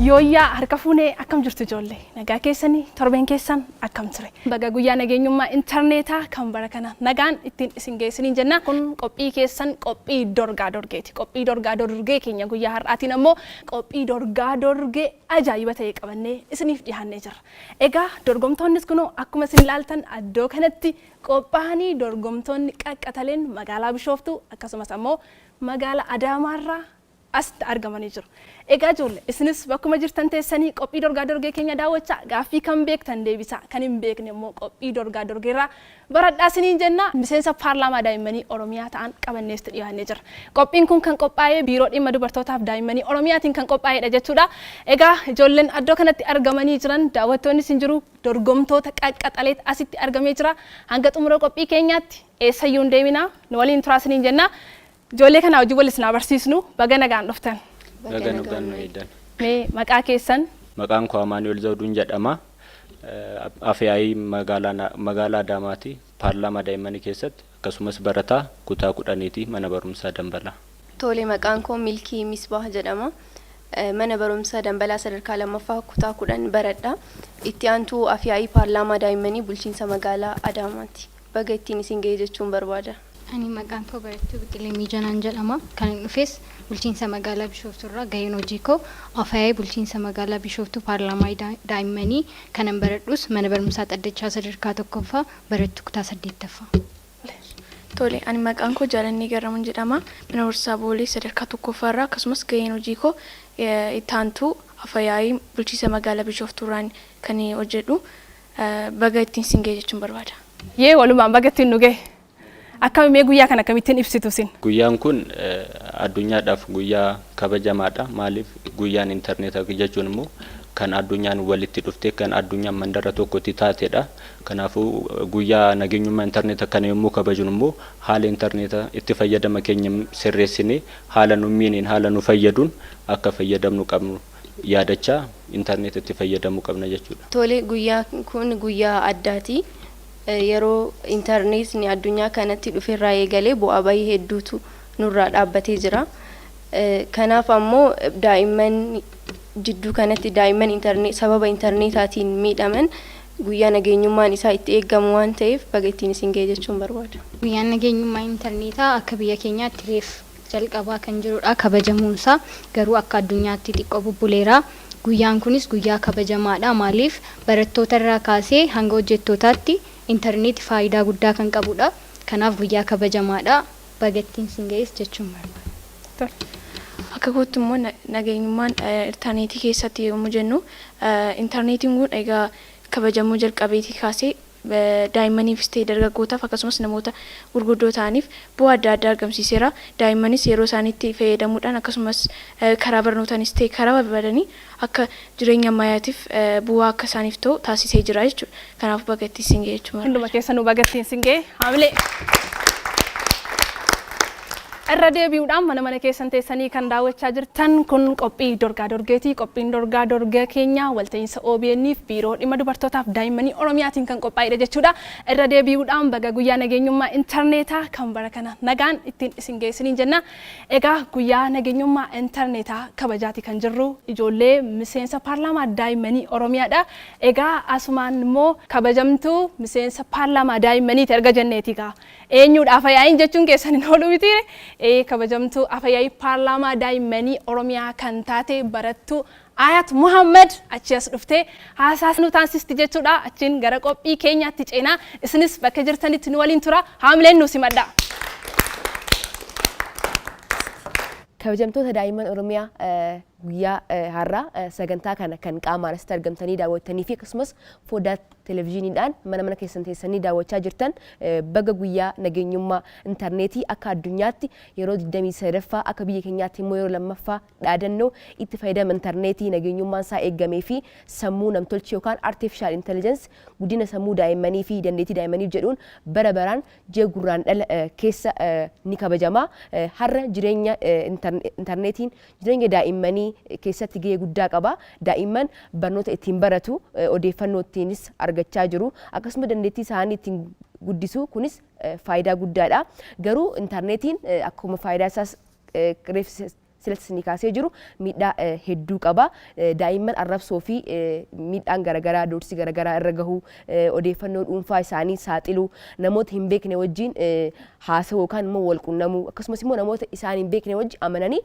Guyyaa harka fuunee akkam jirtu ijoollee nagaa keessanii torbeen keessan akkam ture baga guyyaa nageenyummaa interneetaa kan bara kana nagaan ittiin isin geessiniin jenna kun qophii keessan qophii dorgaa dorgeeti qophii dorgaa dorgee keenya guyyaa har'aatiin ammoo qophii dorgaa dorgee ajaa'iba ta'e qabannee isiniif dhiyaannee jirra egaa dorgomtoonnis kunoo akkuma isin ilaaltan addoo kanatti qophaa'anii dorgomtoonni qaqqataleen magaalaa Bishooftuu akkasumas ammoo magaalaa Adaamaarraa asitti argamanii jiru. Egaa ijoollee isinis bakkuma jirtan teessanii qophii dorgaa dorgee keenya daawwachaa gaaffii kan beektan deebisaa kan hin beekne immoo qophii dorgaa dorgeerraa baradhaa isiniin jenna miseensa paarlaamaa daa'immanii Oromiyaa ta'an qabannees dhiyaannee jira. Qophiin kun kan qophaa'ee biiroo dhimma dubartootaaf daa'immanii Oromiyaatiin kan qophaa'edha jechuudha. Egaa ijoolleen addoo kanatti argamanii jiran daawwattoonnis hin jiru dorgomtoota qaqqaxaleet asitti argamee jira. Hanga xumura qophii keenyaatti eessayyuu hin deeminaa nu waliin turaa isiniin jenna. Ijoollee kana hojii wal isin agarsiisnu baga nagaan dhuftan. Baga nagaan nu eedan. Mee maqaa keessan? Maqaan koo Amaani'ol Zawuduun jedhama. Afyaayii magaalaa Adaamaati. Paarlaamaa daa'immanii keessatti akkasumas barataa kutaa 10ti mana barumsaa Dambalaa. Tole maqaan koo Milkii Misbah jedhama. Mana barumsaa Dambalaa sadarkaa lammaffaa kutaa 10 baradha. Itti aantuu afyaayii paarlaamaa daa'immanii bulchiinsa magaalaa Adaamaati. Baga ittiin isin ga'e jechuun barbaada. Ani maqaan koo Barattuu Biqilee Miijanaan jedhama. Kan inni dhufes bulchiinsa magaalaa Bishooftuurraa gaheen hojii koo afyaayii bulchiinsa magaalaa Bishooftuu paarlaamaa daa'immanii kanan baradhus mana barumsaa Xaddachaa sadarkaa tokkoffaa barattuu kutaa 8ffaa. Tole ani maqaan koo Jaalannii Garramuun jedhama. Mana barumsaa Boolee sadarkaa tokkoffaarraa akkasumas gaheen hojii koo itti aantuu afyaayii bulchiinsa magaalaa Bishooftuurraan kan hojjedhu baga ittiin isin ga'e jechuun barbaada. Yee walumaan baga ittiin nu ga'e. Akkamitti guyyaa kana akkamittiin ibsitu sin? Guyyaan kun addunyaadhaaf guyyaa kabajamaadha. Maaliif guyyaan interneetaa jechuun immoo kan addunyaan walitti dhuftee kan addunyaan mandara tokkotti taatedha. Kanaafuu guyyaa nageenyummaa interneetaa kana yommuu kabajnu immoo haala interneetaa itti fayyadama keenya sirreessinee haala nu miiniin haala nu fayyaduun akka fayyadamnu qabnu yaadachaa interneet itti fayyadamuu qabna jechuudha. Tole guyyaa kun guyyaa addaati. Yeroo interneetni addunyaa kanatti dhufeerraa eegalee bu'aa bahii hedduutu nurraa dhaabbatee jira. Kanaaf ammoo daa'imman jidduu kanatti daa'imman sababa interneetaatiin miidhaman guyyaa nageenyummaan isaa itti eegamu waan ta'eef baga ittiin isin ga'e jechuun barbaada. Guyyaan nageenyummaa interneetaa akka biyya keenyaatti reef jalqabaa kan jirudha kabajamuunsaa garuu akka addunyaatti xiqqoo bubbuleera. Guyyaan kunis guyyaa kabajamaadha. Maaliif barattoota irraa kaasee hanga hojjettootaatti interneet faayidaa guddaa kan qabudha. Kanaaf guyyaa kabajamaadha. Baga ittiin isin ga'e jechuun barbaada. Akka kootti immoo nageenyummaan interneetii keessatti yommuu jennu interneetiin kun egaa kabajamuu jalqabeetii kaasee daa'immaniifis ta'e dargaggootaaf akkasumas namoota gurguddoo ta'aniif bu'aa adda addaa argamsiiseera. Daa'immanis yeroo isaaniitti fayyadamuudhaan akkasumas karaa barnootaanis ta'e karaa barbaadanii akka jireenya ammayyaatiif bu'aa akka isaaniif ta'u taasisee jira jechuudha. Kanaaf baga ittiin isin ga'e jechuudha. Hunduma keessanuu baga ittiin isin ga'e haamilee. Irra deebi'uudhaan mana keessan teessanii kan daawwachaa jirtan kun qophii dorgaa dorgeeti. Qophiin dorgaa dorgee keenya walta'iinsa OBN'if biiroo dhimma dubartootaaf daa'immanii Oromiyaatiin kan qophaa'edha jechuudha. Irra deebi'uudhaan baga guyyaa nageenyummaa interneetaa kan bara kana nagaan ittiin isin geessiniin jenna. Egaa guyyaa nageenyummaa interneetaa kabajaati kan jirru ijoollee miseensa paarlaamaa daa'immanii Oromiyaadha. Egaa asumaan immoo kabajamtuu miseensa paarlaamaa daa'immaniiti erga jenneeti gaa. Eenyuudhaaf yaa'iin jechuun keessan hin oolu miti. Kabajamtuu afyaayii paarlaamaa daa'immanii Oromiyaa kan taate barattuu Ayat Muhammad achi as dhuftee haasaa nu taasisti jechuudha. Achiin gara qophii keenyaatti ceenaa isinis bakka jirtanitti nu waliin tura haamileen nu simadha. Kabajamtoota daa'imman Oromiyaa guyyaa har'aa sagantaa kana kan qaamaan asitti argamtanii daawwattanii fi akkasumas foddaa televezyiiniidhaan mana keessan teessanii daawwachaa jirtan baga guyyaa nageenyummaa interneetii akka addunyaatti yeroo 23ffaa akka biyya keenyaatti immoo yeroo lammaffaa dhaadannoo itti fayyadama interneetii nageenyummaan isaa eegamee fi sammuu namtolchee yookaan artificial intelligence guddina sammuu daa'immanii fi dandeettii daa'immanii jedhuun bara baraan ji'a gurraandhala keessa ni kabajama. Har'a jireenya interneetiin jireenya daa'immanii keessatti gahee guddaa qaba. Daa'imman barnoota ittiin baratu odeeffannoo ittiinis argachaa jiru. Akkasuma dandeettii isaanii ittiin guddisu kunis faayidaa guddaadha. Garuu interneetiin akkuma faayidaa isaas silatti isin kaasee jiru miidhaa hedduu qaba. Daa'imman arrabsoo fi miidhaan garaagaraa doorsii garaagaraa irra gahu odeeffannoo dhuunfaa isaanii saaxiluu namoota hin beekne wajjin haasa'uu yookaan immoo wal qunnamuu akkasumas immoo namoota isaan hin beekne wajjin amananii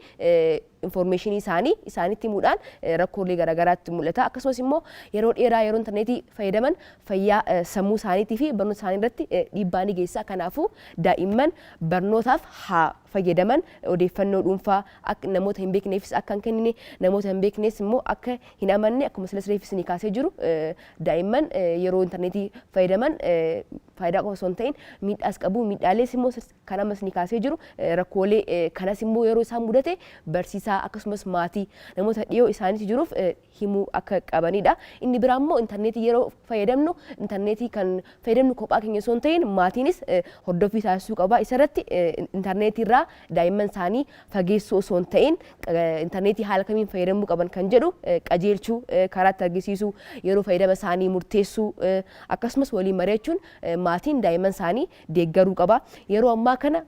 information isaanitti himuudhaan rakkoolee garaagaraatti mul'ata. Akkasumas immoo yeroo dheeraa yeroo interneetii fayyadaman fayyaa sammuu isaaniitii fi barnoota isaanii irratti dhiibbaa ni geessa. Kanaafuu daa'imman barnootaaf haa fayyadaman odeeffannoo dhuunfaa akka namoota hin beekneefis akka hin kennine namoota hin beeknes immoo akka hin amanne akkuma reefis ni kaasee jiru daa'imman yeroo interneetii fayyadaman faayidaa qofa osoo hin ta'in miidhaas qabu miidhaalees immoo kan ammas ni kaasee jiru rakkoolee kanas immoo yeroo isaan mudate barsiisaa akkasumas maatii namoota dhiyoo isaaniitti jiruuf himuu akka qabanidha. Inni biraa immoo interneetii yeroo fayyadamnu interneetii kan fayyadamnu kophaa keenya osoo hin ta'in maatiinis hordofii taasisuu qaba. Isarratti interneetii irraa daa'imman isaanii fageessuu osoo hin ta'in interneetii haala kamiin fayyadamuu qaban kan jedhu qajeelchuu karaatti argisiisuu yeroo fayyadama isaanii murteessuu akkasumas waliin mari'achuun maatiin daa'imman isaanii deeggaruu qaba. Yeroo ammaa kana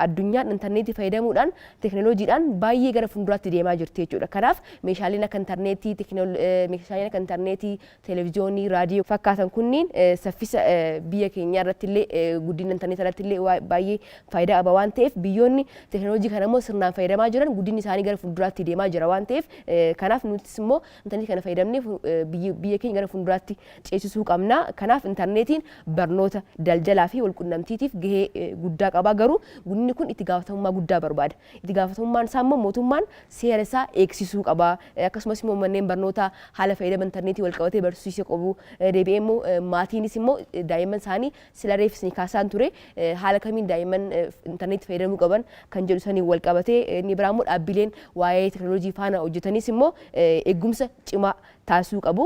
addunyaan interneetii fayyadamuudhaan teknooloojiidhaan baay'ee gara fuulduraatti deemaa jirti jechuudha. Kanaaf meeshaaleen akka interneetii, televiziyoonii, raadiyoo fakkaatan kunniin saffisa biyya keenya irratti illee guddina interneetii irratti illee baay'ee faayidaa qaba waan ta'eef biyyoonni teknooloojii kana immoo sirnaan fayyadamaa jiran guddinni isaanii gara fuulduraatti deemaa jira waan ta'eef kanaaf nutis immoo interneetii kana fayyadamnee biyya keenya gara fuulduraatti ceesisuu qabna. Kanaaf interneetiin barnoota daldalaa fi walqunnamtiitiif gahee guddaa qaba. Garuu guddinni kun itti gaafatamummaa guddaa barbaada. Itti gaafatamummaan isaa immoo mootummaan seera isaa eegsisuu qaba. Akkasumas immoo manneen barnootaa haala fayyadama interneetii wal qabatee barsiisuu qabu. Deebi'ee immoo maatiinis immoo daa'imman isaanii sila reefis ni kaasaan ture haala kamiin daa'imman interneetii fayyadamuu qaban kan jedhu sanii wal qabatee inni biraa immoo dhaabbileen waa'ee teknooloojii faana hojjetanis immoo eegumsa cimaa taasisuu qabu.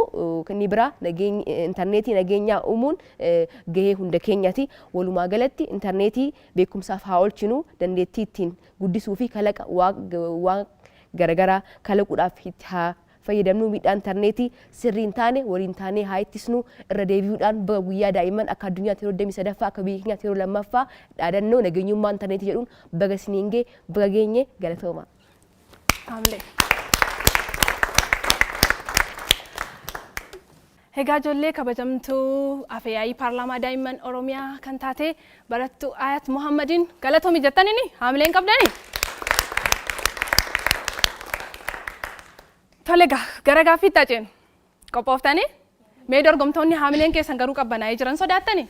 Inni biraa interneetii nageenyaa uumuun gahee hunda keenyaati. Walumaa galatti interneetii beekumsaaf haa oolchinu dandeettii ittiin guddisuu fi kalaqa waan garaagaraa kalaquudhaaf itti haa fayyadamnu. Miidhaan interneetii sirrii hin taane waliin taanee haa ittisnu. Irra deebi'uudhaan guyyaa daa'imman akka addunyaatti yeroo 23ffaa akka biyya keenyaatti yeroo 2ffaa dhaadannoo nageenyummaa interneetii jedhuun baga isiniin gee baga geenye galatooma. Egaa ijoollee kabajamtuu afyaa'ii paarlaamaa daa'imman Oromiyaa kan taate barattuu Ayat Muhammadiin galatoomi jettanii haamileen qabdanii. Tole gara gaaffiitti ceenu qophooftanii mee dorgomtoonni haamileen keessan garuu qabbanaa'ee jiran sodaattanii?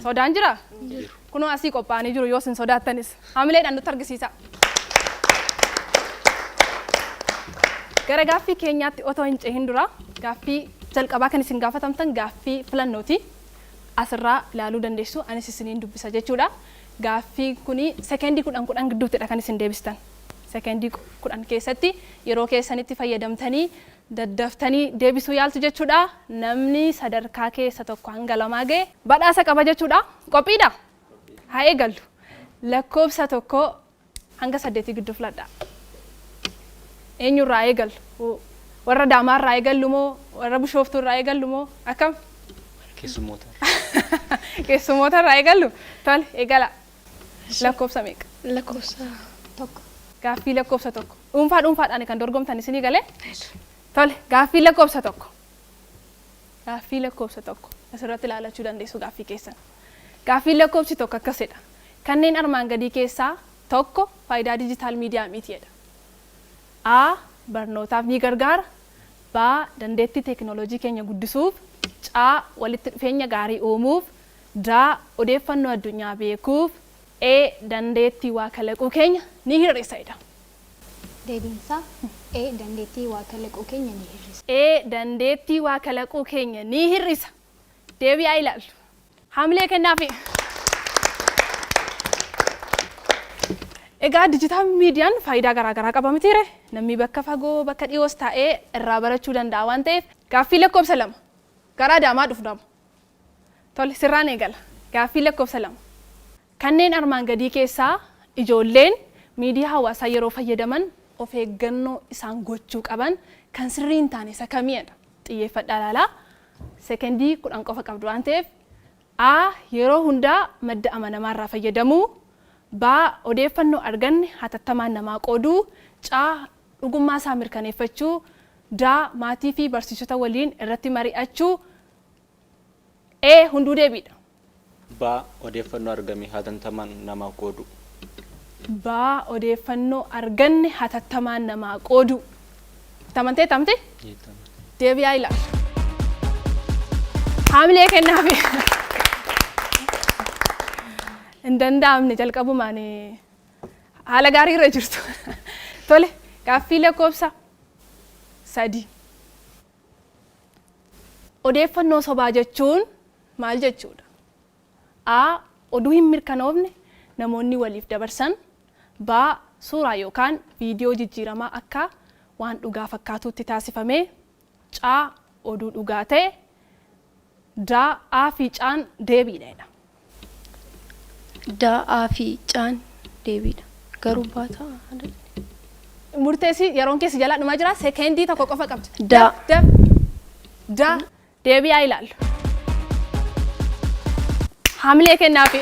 Sodaan jira? Kunoo asii qophaa'anii jiru yoo isin sodaattanis haamileedhaan nutti argisiisa. Gara gaaffii keenyaatti otoo hin cehin dura gaaffii jalqabaa kan isin gaafatamtan gaaffii filannooti. Asirraa ilaaluu dandeessu anis isiniin dubbisa jechuudha. Gaaffii kuni sekeendii 10 gidduuttidha kan isin deebistan. Sekeendii 10 keessatti yeroo keessanitti fayyadamtanii daddaftanii deebisuu yaaltu jechuudha. Namni sadarkaa keessa tokko hanga lamaa ga'e badhaasa qaba jechuudha. Qophiidha? Haa eegallu. Lakkoofsa tokko hanga 8 gidduu filadhaa. Eenyurraa eegallu? Warra Daamaarraa eegallu moo warra Bishooftuurraa eegallu moo akkam? Keessummoota. Keessummootarraa eegallu? Tole eegala. Lakkoofsa meeqa? Lakkoofsa tokko. Gaaffii lakkoofsa tokko. Dhuunfaadhaan kan dorgomtan isinii galee? Tole gaaffii lakkoofsa tokko. Gaaffii lakkoofsa tokko. Asirratti ilaalachuu dandeessu gaaffii keessan. Gaaffii lakkoofsi tokko akkasidha. Kanneen armaan gadii keessaa tokko faayidaa dijitaal miidiyaa mitiidha. A. Barnootaaf ni gargaara. B. Dandeettii teekinooloojii keenya guddisuuf. C. Walitti dhufeenya gaarii uumuuf. D. Odeeffannoo addunyaa beekuuf. E. Dandeettii waa kalaquu keenya ni hir'isaidha. Deebiinsaa E. Dandeettii waa kalaquu keenya ni hir'isa. E. Dandeettii waa kalaquu keenya ni hir'isa. Deebi'aa ilaallu. Haamilee kennaafi. Egaa dijitaal miidiyaan faayidaa garaagaraa qaba mitiire namni bakka fagoo bakka dhiyoos taa'ee irraa barachuu danda'a waan ta'eef gaaffii lakkoofsa 2 gara Adaamaa dhufnama. Tole sirraan eegala. Gaaffii lakkoofsa 2 kanneen armaan gadii keessaa ijoolleen miidiyaa hawaasaa yeroo fayyadaman of eeggannoo isaan gochuu qaban kan sirrii hin taane isa kamiidha? Xiyyeeffadhaa ilaalaa. Sekeendii 10 qofa qabdu waan ta'eef A. Yeroo hundaa madda amanamaarraa fayyadamuu. Baa odeeffannoo arganne hatattamaan namaa qooduu. Caa dhugummaa isaa mirkaneeffachuu. Daa maatii fi barsiisota waliin irratti mari'achuu. Hunduu deebiidha. Baa odeeffannoo argame hatattamaan namaa qooduu. Baa odeeffannoo arganne hatattamaan namaa qooduu. Tamantee tamte? Deebi'aa ilaala. Haamilee kennaafi. Hin danda'amne jalqabumaan haala gaarii irra jirtu. Tole, gaaffii lakkoofsa 3. Odeeffannoo sobaa jechuun maal jechuudha? A. Oduu hin mirkanoofne namoonni waliif dabarsan. B. Suuraa yookaan viidiyoo jijjiiramaa akka waan dhugaa fakkaatuutti taasifamee. C. Oduu dhugaa ta'e. D. A fi Caan deebiidha. Da'aa fi Caan deebiidha. Garuu baataa. Murteessi yeroon keessa jalaa dhumaa jira. Sekeendii tokko qofa qabdi. Da. Deebi'aa ilaallu. Haamilee kennaafi.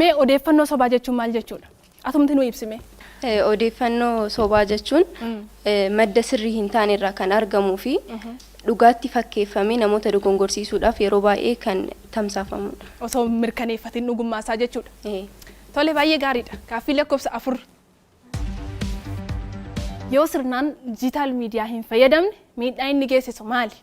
Mee odeeffannoo sobaa jechuun maal jechuudha? Atumti nu ibsime. Odeeffannoo sobaa jechuun madda sirrii hin taane irraa kan argamuu fi dhugaatti fakkeeffamee namoota dogongorsiisuudhaaf yeroo baay'ee kan tamsaafamudha. Osoo mirkaneeffatiin dhugummaa isaa jechuudha. Tole, baay'ee gaariidha. Gaaffii lakkoofsa 4. Yoo sirnaan dijitaal miidiyaa hin fayyadamne miidhaa inni geessisu maali?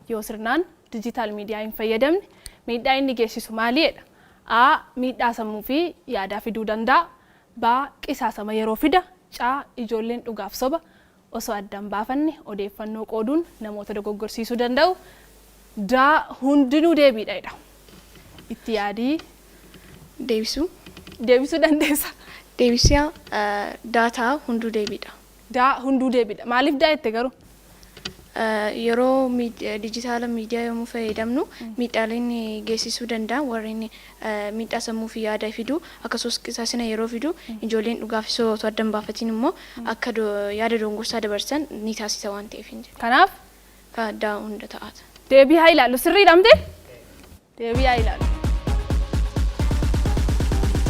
Yoo sirnaan dijitaal miidiyaa hin fayyadamne miidhaa inni geessisu maaliidha? A. Miidhaa sammuu fi yaadaa fiduu danda'a. B. Qisaasama yeroo fida. C. Ijoolleen dhugaaf soba osoo addaan baafanne odeeffannoo qooduun namoota dogoggorsiisuu danda'u. D. Hundinuu deebiidha. Itti yaadii. Deebisuu dandeessa. Deebisiyaa daataa hunduu deebiidha. Daa hunduu deebiidha. Maaliif daa jette garuu? Yeroo dijitaala miidiyaa yommuu fayyadamnu miidhaaleen geessisuu danda'a. Warreen miidhaa sammuu fi yaada fiduu akkasumas qisaasina yeroo fiduu ijoolleen dhugaaf osoo addaan baafatiin immoo akka yaada dogongorsaa dabarsan ni taasisa waan ta'eef. Kanaaf daa hunda ta'ata. Deebi'aa ilaallu. Sirrii dhamte? Deebi'aa ilaallu.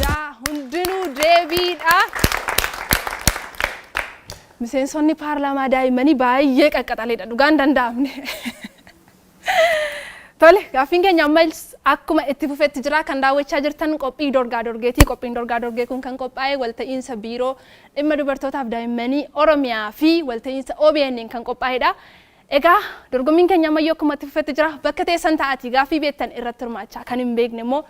Daa hundinuu deebiidha. Miseensonni paarlaamaa daa'immanii baay'ee qaqqaxaleedha. Dhugaan danda'amne. Tole, gaaffiin keenya ammas akkuma itti fufetti jira. Kan daawwachaa jirtan qophii Dorgaa Dorgeetii. Qophiin Dorgaa Dorgee kun kan qophaa'e walta'iinsa biiroo dhimma dubartootaaf daa'immanii Oromiyaa fi walta'iinsa OBN kan qophaa'edha. Egaa dorgommiin keenya ammayyuu akkuma itti fufetti jira. Bakka teessan ta'atii gaaffii beektan irratti hirmaachaa. Kan hin beekne immoo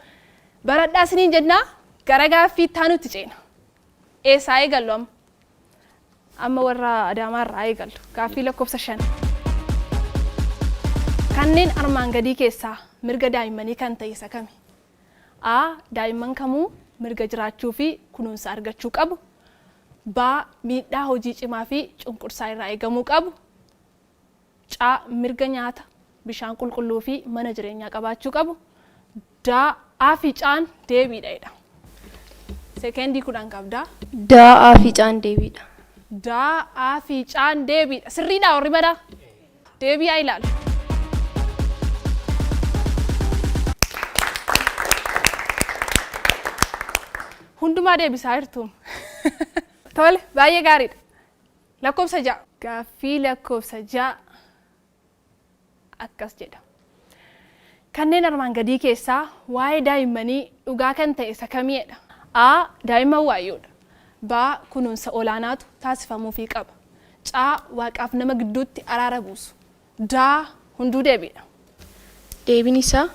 baradhaa isiniin jennaa gara gaaffii taanutti ceena. Eessaa eegallu amma? Amma warra Adaamaarraa eegallu. Gaaffii lakkoofsa 5. Kanneen armaan gadii keessaa mirga daa'immanii kan ta'e isa kami? A. Daa'imman kamuu mirga jiraachuu fi kunuunsa argachuu qabu. B. Miidhaa hojii cimaa fi cunqursaa irraa eegamuu qabu. C. Mirga nyaata, bishaan qulqulluu fi mana jireenyaa qabaachuu qabu. D. A fi Caan deebiidha. Sekeendii 10 qabda. Da'aa fi Caan deebiidha. Da'aa fi Caan deebiidha. Sirriidha warri badaa? Deebi'aa ilaalu. Hundumaa deebisaa jirtu. Tole, baay'ee gaariidha. Lakkoofsa 6. Gaaffii lakkoofsa 6 akkas jedha. Kanneen armaan gadii keessaa waa'ee daa'immanii dhugaa kan ta'e isa kamiidha? A. Daa'imman waayyoodha. B. Kunuunsa olaanaatu taasifamuufii qaba. C. Waaqaaf nama gidduutti araara buusu. D. Hunduu deebiidha. Deebiin isaa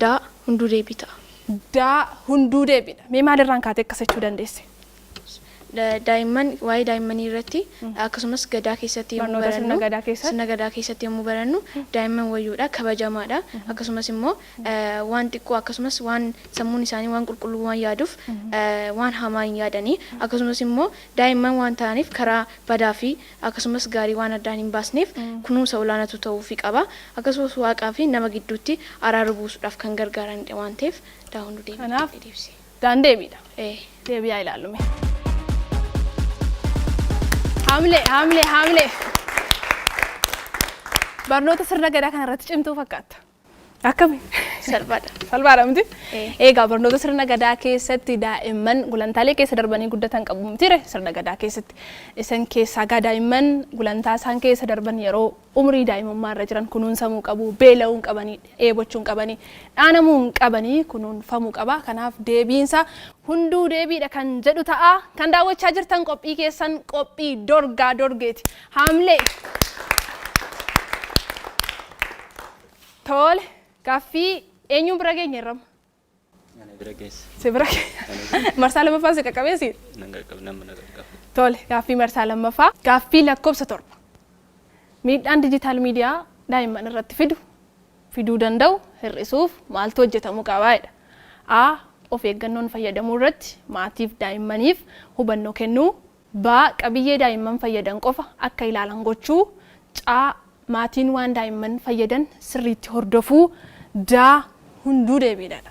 daa hunduu deebii ta'a. D. Hunduu deebiidha. Mee maalirraan kaatee akkas jechuu dandeesse? Daa'imman waa'ee daa'immanii irratti akkasumas gadaa keessatti yommuu barannu sirna gadaa keessatti yommuu barannu daa'imman wayyuudha kabajamaadha akkasumas immoo waan xiqqoo akkasumas waan sammuun isaanii waan qulqulluu waan yaaduuf waan hamaa hin yaadanii akkasumas immoo daa'imman waan ta'aniif karaa badaa fi akkasumas gaarii waan addaan hin baasneef kunuunsa olaanaatu ta'uufii qaba akkasumas waaqaa fi nama gidduutti araara buusuudhaaf kan gargaaranidha waan ta'eef daa hunduu deebii. Kanaaf daan deebiidha. Deebi'aa ilaalume. Haamlee. Barnoota sirna gadaa kana irratti cimtuu fakkaata. Akkami? salphaadha. Salphaadha miti. Egaa barnoota sirna gadaa keessatti daa'imman gulantaalee keessa darbanii guddatan qabu mitiire sirna gadaa keessatti. Isin keessaa daa'imman gulantaa isaan keessa darban yeroo umrii daa'imummaa irra jiran kunuunsamuu qabu, beela'uu qabanii, dheebochuu qabanii, dhaanamuu qabanii kunuunfamuu qaba. Kanaaf deebiinsa hunduu deebiidha kan jedhu ta'a. Kan daawwachaa jirtan qophii keessan qophii dorgaa dorgeeti. Haamlee. Tole, gaaffii eenyuun bira geenye irrama? Ana bira geesse. Si bira marsaa lammaffaa si qaqqabeessi? Nama qaqqabe. Tole, gaaffii marsaa lammaffaa. Gaaffii lakkoofsa 7. Miidhaan dijitaal miidiyaa daa'imman irratti fiduu danda'u hir'isuuf maaltu hojjetamuu qabaadha? A. Of eeggannoon fayyadamuu irratti maatiif daa'immaniif hubannoo kennuu. B. Qabiyyee daa'imman fayyadan qofa akka ilaalan gochuu. C. Maatiin waan daa'imman fayyadan sirriitti hordofuu. D. Hunduu deebiidha.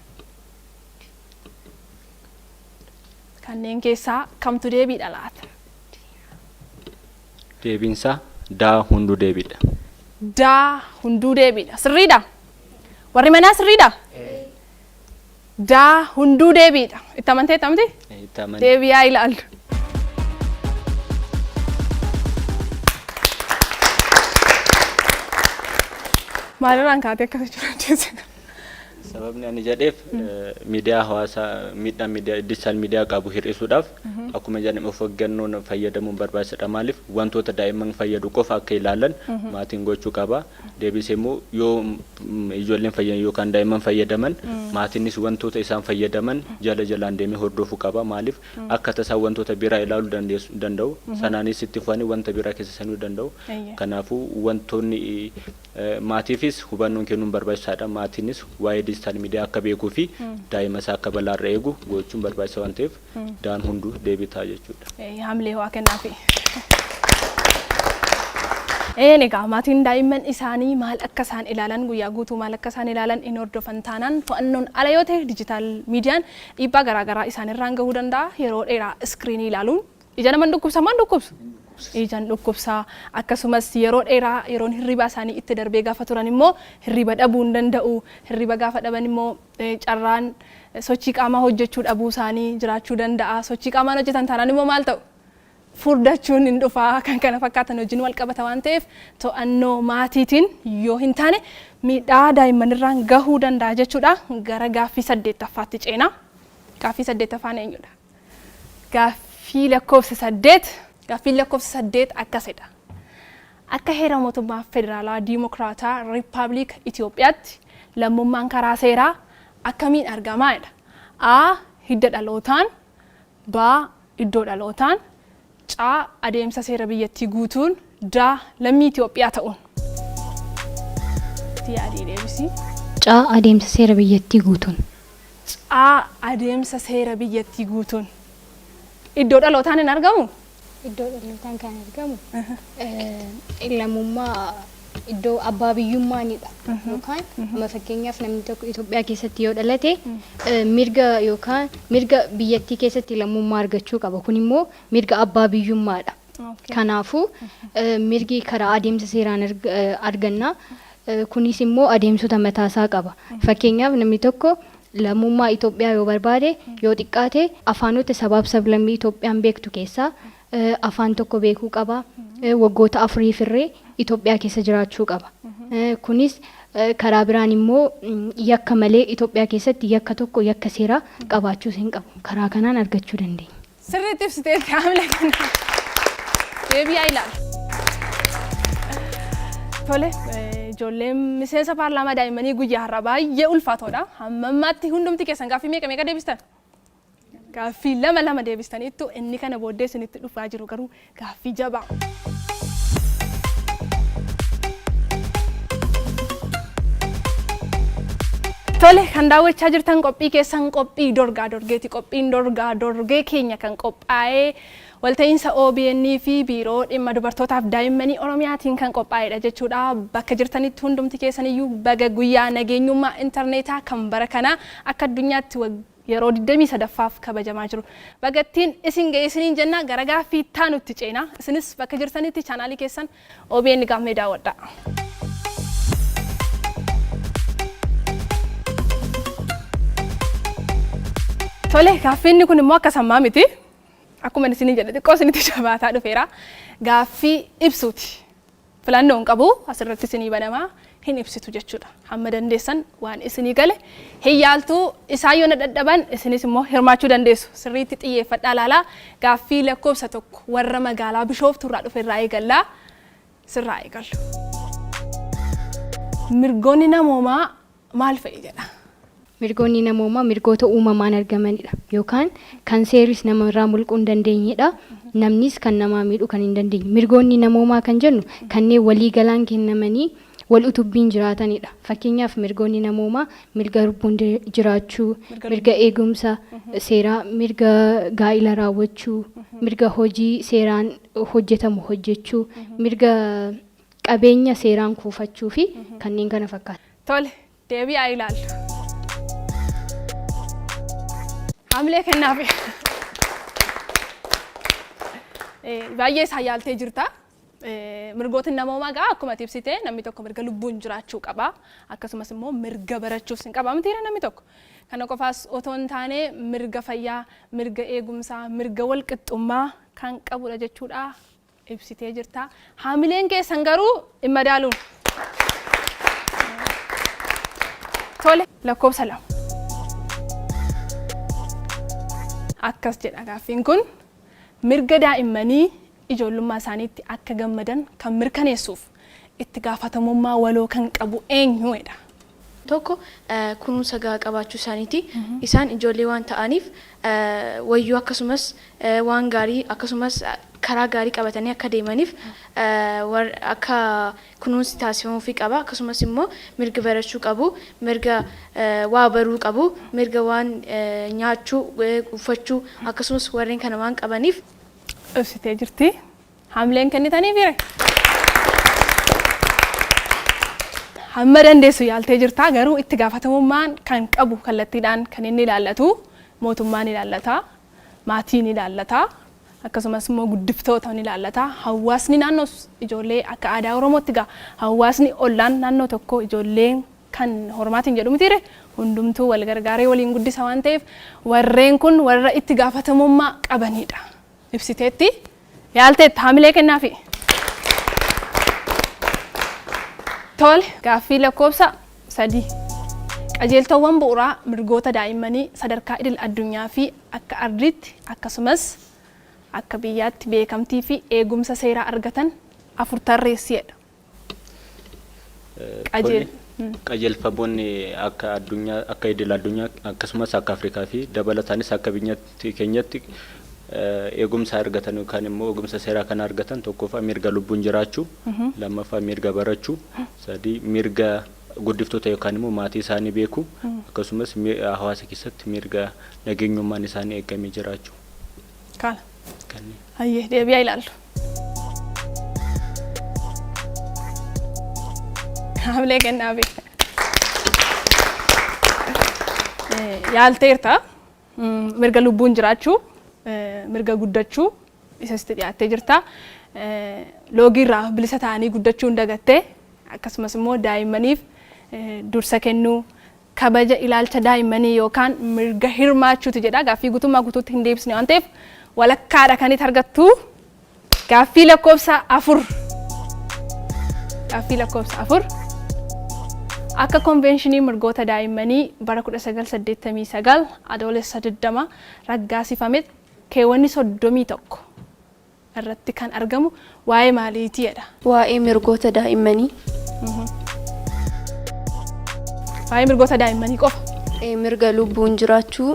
Kanneen keessaa kamtu deebiidha laata? Deebiinsa D. Hunduu deebiidha. D. Hunduu deebiidha. Sirriidha? Warri manaa sirriidha? D. Hunduu deebiidha. Itti amantee tamti? Deebiyaa ilaallu. Maalirraan kaatee akkasii jiru? Sababni ani jedheef miidiyaa hawaasaa miidhaan miidiyaa dijiitaal miidiyaa qabu hir'isuudhaaf akkuma jedhame of eeggannoon fayyadamuun barbaachisaadha. Maaliif wantoota daa'imman fayyadu qofa akka ilaalan maatiin gochuu qaba. Deebisee immoo yoo ijoolleen fayyadan yookaan daa'imman fayyadaman maatiinis wantoota isaan fayyadaman jalaan deemee hordofuu qaba. Maaliif akka tasaa wantoota biraa ilaaluu danda'u sanaanis itti fufanii wanta biraa keessa seenuu danda'u. Kanaafuu wantoonni maatiifis hubannoon kennuun barbaachisaadha. Maatiinis waa'ee dijiitaal miidiyaa akka beekuu fi daa'ima isaa akka balaarra eegu gochuun barbaachisaa waan ta'eef daan hunduu deebitaa jechuudha. Haamlee waa kennaafi. Egaa maatiin daa'imman isaanii maal akka isaan ilaalan guyyaa guutuu maal akka isaan ilaalan in hordofan taanaan to'annoon ala yoo ta'e dijiitaal miidiyaan dhiibbaa garaagaraa isaanirraan gahuu danda'a. Yeroo dheeraa iskiriinii ilaaluun ija nama dhukkubsa maan dhukkubsu? Ijaan dhukkubsaa akkasumas yeroo dheeraa yeroon hirriba isaanii itti darbee gaafa turan immoo hirriba dhabuu hin danda'u. Hirriba gaafa dhaban immoo carraan sochii qaamaa hojjechuu dhabuu isaanii jiraachuu danda'a. Sochii qaamaan hojjetan taanaan immoo maal ta'u? Furdachuun hin dhufaa kan kana fakkaatan wajjin wal qabata waan ta'eef to'annoo maatiitiin yoo hin taane miidhaa daa'immanirraan gahuu danda'a jechuudha. Gara gaaffii 8ffaatti ceena. Gaaffii 8ffaan eenyudha? Gaaffii lakkoofsa 8. Gaaffiin lakkoofsa 8 akkasidha. Akka heera mootummaa federaalaa diimokiraataa Riippaabilika Itoophiyaatti lammummaan karaa seeraa akkamiin argamaadha? A. Hidda dhalootaan. B. Iddoo dhalootaan. C. Adeemsa seera biyyattii guutuun. D. Lammii Itoophiyaa ta'uun. C. Adeemsa seera biyyattii guutuun. C. Adeemsa seera biyyattii guutuun. Iddoo dhalootaan hin argamu? Iddoo dhalootaan kan argamu lammummaa iddoo abbaa biyyummaanidha. Yookaan amma fakkeenyaaf namni tokko Itoophiyaa keessatti yoo dhalate mirga yookaan mirga biyyattii keessatti lammummaa argachuu qaba. Kun immoo mirga abbaa biyyummaadha. Kanaafuu mirgi karaa adeemsa seeraan arganna. Kunis immoo adeemsota mataasaa qaba. Fakkeenyaaf namni tokko lammummaa Itoophiyaa yoo barbaade yoo xiqqaate afaanota sabaaf sablammii Itoophiyaan beektu keessaa afaan tokko beekuu qaba. Waggoota 4 firree Itoophiyaa keessa jiraachuu qaba. Kunis karaa biraan immoo yakka malee Itoophiyaa keessatti yakka tokko yakka seeraa qabaachuu hin qabu. Karaa kanaan argachuu dandeenya. Sirriitti ibsitee haamlee kana. Deebi'aa ilaala. Tole, ijoolleen miseensa paarlaamaa daa'immanii guyyaa har'aa baay'ee ulfaatoodha. Hamma ammaatti hundumti keessan gaaffii meeqa deebistan? Gaaffii 2 deebistaniittu inni kana booddee isinitti dhufaa jiru garuu gaaffii jabaa. Tole, kan daawwachaa jirtan qophii keessan qophii dorgaa dorgeeti. Qophiin dorgaa dorgee keenya kan qophaa'ee walta'iinsa OBN fi biiroo dhimma dubartootaaf daa'immanii Oromiyaatiin kan qophaa'edha jechuudha. Bakka jirtanitti hundumti keessaniyyuu baga guyyaa nageenyummaa intarneetaa kan bara kana akka addunyaatti yeroo 23ffaaf kabajamaa jiru. Bagattiin isin geessiniin jenna gara gaaffii taanutti ceena. Isinis bakka jirtanitti chaanaalii keessan OBN Gaammee daawwadha. Tole, gaaffiin kun immoo akka sammaa miti. Akkuma isin jedhe xiqqoo isinitti jabaataa dhufeera. Gaaffii ibsuuti. Filannoo hin qabu asirratti isinii banamaa hin ibsitu jechuudha. Hamma dandeessan waan isinii gale hin yaaltu isaan yoo na dadhaban isinis immoo hirmaachuu dandeessu. Sirriitti xiyyeeffadhaa ilaalaa. Gaaffii lakkoofsa tokko warra magaalaa Bishooftuu irraa dhufe irraa eegallaa. Sirraa eegallu. Mirgoonni namoomaa maal fa'i jedha? Mirgoonni namoomaa mirgoota uumamaan argamanidha yookaan kan seeris namarraa mulquu hin dandeenyedha. Namnis kan namaa miidhuu kan hin dandeenye. Mirgoonni namoomaa kan jennu kanneen waliigalaan kennamanii wal utubbiin jiraatanidha. Fakkeenyaaf mirgoonni namoomaa mirga lubbuun jiraachuu, mirga eegumsa seeraa, mirga gaa'ila raawwachuu, mirga hojii seeraan hojjetamu hojjechuu, mirga qabeenya seeraan kuufachuu fi kanneen kana fakkaata. Tole, deebi'aa ilaallu. Hamilee kennaafi. Baay'ee isaa yaaltee jirta. Mirgoota namoomaa gaa akkuma ibsite namni tokko mirga lubbuun jiraachuu qaba. Akkasumas immoo mirga barachuuf sin qaba mitiira namni tokko. Kana qofaas otoo hin taane mirga fayyaa, mirga eegumsaa, mirga walqixxummaa kan qabudha jechuudha. Ibsitee jirta. Hamileen keessan garuu hin madaaluun. Tole, lakkoofsa 2. Akkas jedha gaaffiin kun mirga daa'immanii ijoollummaa isaaniitti akka gammadan kan mirkaneessuuf itti gaafatamummaa waloo kan qabu eenyuudha? Tokko kunuunsa gahaa qabaachuu isaaniiti. Isaan ijoollee waan ta'aniif wayyuu akkasumas waan gaarii akkasumas karaa gaarii qabatanii akka deemaniif akka kunuunsi taasifamuufi qaba. Akkasumas immoo mirga barachuu qabu, mirga waa baruu qabu, mirga waan nyaachuu, uffachuu akkasumas warreen kana waan qabaniif ibsitee jirti. Hamileen kennitaniif jire. Hamma dandeessu yaaltee jirta garuu itti gaafatamummaan kan qabu kallattiidhaan kan inni ilaallatu mootummaan ilaallata, maatiin ilaallata, akkasumas immoo guddiftoota ni ilaallata. Hawaasni naannoo ijoollee akka aadaa Oromootti gaa hawaasni ollaan naannoo tokko ijoolleen kan hormaatiin jedhu mitiire hundumtuu wal gargaaree waliin guddisa waan ta'eef warreen kun warra itti gaafatamummaa qabanidha. Ibsiteetti yaalteetti hamilee kennaafi. Tole, gaaffii lakkoofsa 3. Qajeeltawwan bu'uuraa mirgoota daa'immanii sadarkaa idil addunyaa fi akka ardiitti akkasumas akka biyyaatti beekamtii fi eegumsa seeraa argatan 4 tarreessiidha. Qajeelfamoonni akka addunyaa, akka idil addunyaa akkasumas akka Afrikaa fi dabalataanis akka biyya keenyatti eegumsa argatan yookaan immoo eegumsa seeraa kan argatan tokkoffaa mirga lubbuun jiraachuu, lammaffaa mirga barachuu, sadii mirga guddiftoota yookaan immoo maatii isaanii beekuu, akkasumas hawaasa keessatti mirga nageenyummaan isaanii eegamee jiraachuu. Kana. Hayyee deebi'aa ilaallu. Hamilee kennaafi. Yaalteerta mirga lubbuun jiraachuu, mirga guddachuu isatti dhiyaattee jirta. Loogiirraa bilisa ta'anii guddachuu hin dagattee akkasumas immoo daa'immaniif dursa kennuu, kabaja ilaalcha daa'immanii yookaan mirga hirmaachuuti jedha. Gaaffii guutummaa guutuutti hin deebisne waan ta'eef walakkaadha kan itti argattu. Gaaffii lakkoofsa 4. Gaaffii lakkoofsa 4. Akka konvenshinii mirgoota daa'immanii bara 1989 adoolessa 20 raggaasifametti keewwanni 31 irratti kan argamu waa'ee maaliitii jedha? Waa'ee mirgoota daa'immanii. Waa'ee mirgoota daa'immanii qofa. Mirga lubbuun jiraachuu,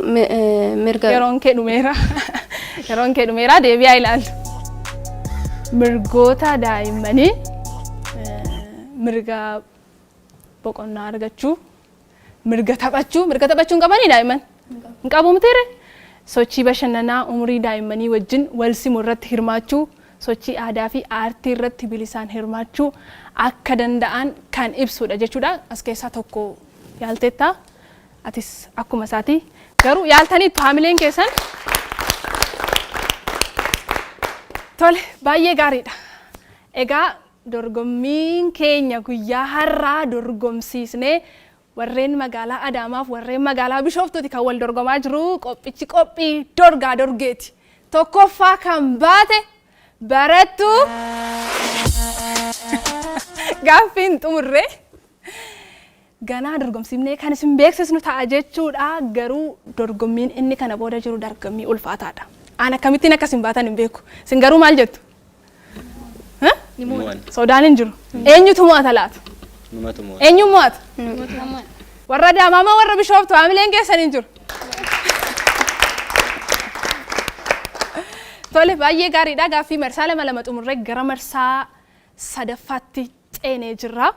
mirga yeroon kee dhumeera. Yeroon kee dhumeera deebi'aa ilaallu. Mirgoota daa'immanii mirga boqonnaa argachuu, mirga taphachuun qabanii daa'imman hin qabu mitiire? Sochii bashannanaa umurii daa'immanii wajjin wal simu irratti hirmaachuu, sochii aadaa fi aartii irratti bilisaan hirmaachuu akka danda'an kan ibsudha jechuudha. As keessaa tokko yaalteetta. Atis akkuma isaati. Garuu yaaltaniitu hamileen keessan. Tole, baay'ee gaariidha. Egaa dorgommiin keenya guyyaa har'aa dorgomsiisnee warreen magaalaa Adaamaaf warreen magaalaa Bishooftuuti kan wal dorgomaa jiru. Qophichi qophii dorgaa dorgeeti. Tokkoffaa kan baate barattuu gaaffiin xumurree ganaa dorgomsiifnee kan isin beeksisnu ta'a jechuudha. Garuu dorgommiin inni kana booda jiru dorgommii ulfaataadha. Aan akkamittiin akkasin baatan hin beeku. Isin garuu maal jettu? Sodaan hin jiru. Eenyutu mo'ata laata? Eenyu mo'ata? Warra Adaamaa moo warra Bishooftuu? Haamileen keessan hin jiru. Tole baay'ee gaariidha. Gaaffii marsaa lama xumurree gara marsaa sadaffaatti ceenee jirra.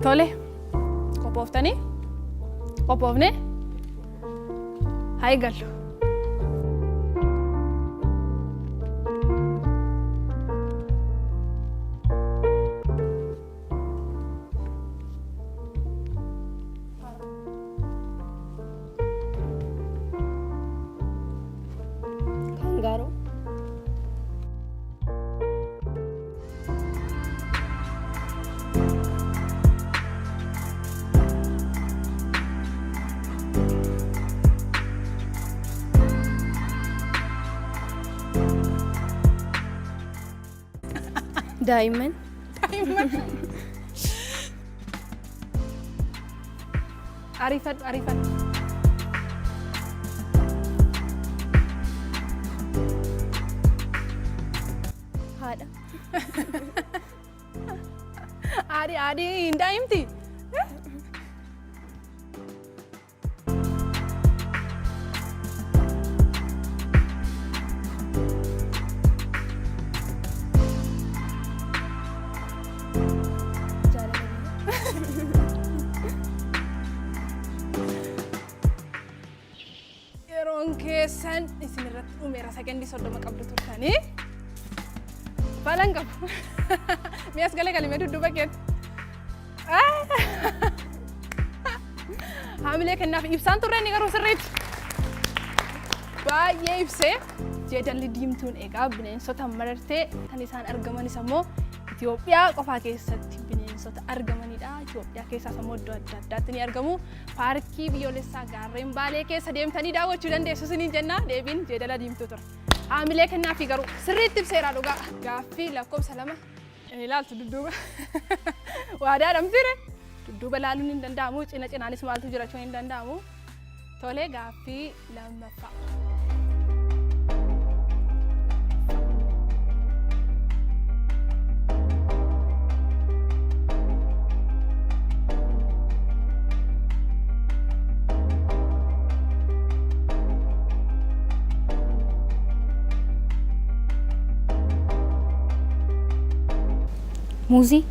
Tole qophooftanii? Qophoofne? Haa eegallu. Daa'imman. Ariifadhu, ariifadhu. Haadha. Haadhi hin daa'imti. Keessan isin irratti dhumeera sekendii 30 qabdu turtanii balan qabu. Mi'as galee galimee dudduuba keetti. Haamilee kennaaf ibsaan turre inni garuu sirriitti. Baay'ee ibsee jeedalli diimtuun egaa bineensota marartee kan isaan argamanis ammoo Itoophiyaa qofaa keessatti bineensota argamanidha. Itoophiyaa keessaas ammoo iddoo adda addaatti ni argamu. Paarkii biyyoolessaa gaarreen Baalee keessa deemtanii daawwachuu dandeessu isiniin jenna. Deebiin jeedala diimtuu ture. Haamilee kennaafi garuu sirriitti ibseera dhugaa. Gaaffii lakkoofsa 2 inni ilaaltu dudduuba. Waadaa dhamtire. Dudduuba laaluun hin danda'amu. Cinaanis maaltu jiraachuu hin danda'amu. Tole gaaffii lammaffaa. Muuzii,